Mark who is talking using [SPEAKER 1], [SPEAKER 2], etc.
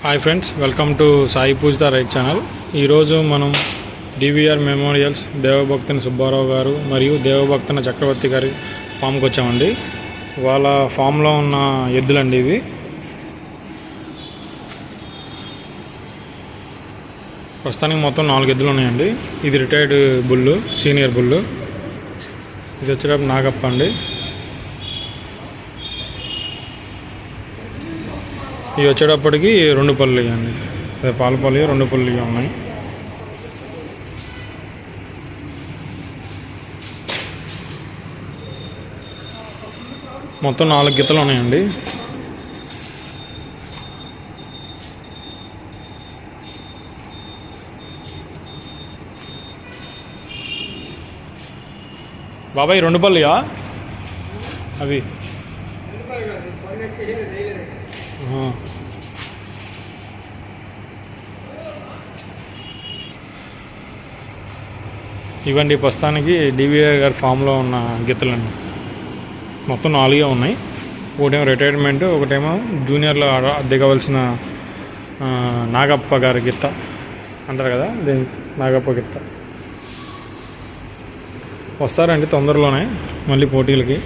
[SPEAKER 1] Hi friends, welcome to Sai Pujitha write channel. ఈరోజు మనం DVR memorials దేవభక్తుని Subbarao గారు మరియు దేవభక్తున చక్రవర్తి గారి ఫామ్కి వచ్చామండి. వాళ్ళ ఫామ్లో ఉన్న ఎద్దులండి ఇవి. ప్రస్తుతానికి మొత్తం 4 ఎద్దులు ఉన్నాయండి. ఇది రిటైర్డ్ బుల్లు, సీనియర్ బుల్లు. ఇది వచ్చేటప్పుడు నాగప్ప అండి. ఇవి వచ్చేటప్పటికి 2 పళ్ళు అండి, అదే పాలపల్లి 2 పళ్ళు ఉన్నాయి. మొత్తం 4 గిత్తలు ఉన్నాయండి. బాబాయ్ 2 పళ్ళుయా అవి? ఇవ్వండి ప్రస్తుతానికి డివిఆర్ గారి ఫామ్లో ఉన్న గిత్తలండి. మొత్తం 4 ఉన్నాయి. ఒకటేమో రిటైర్మెంట్, ఒకటేమో జూనియర్లో దిగవలసిన నాగప్ప గారి గిత్త అంటారు కదా, నాగప్ప గిత్త. వస్తారండి తొందరలోనే మళ్ళీ పోటీలకి.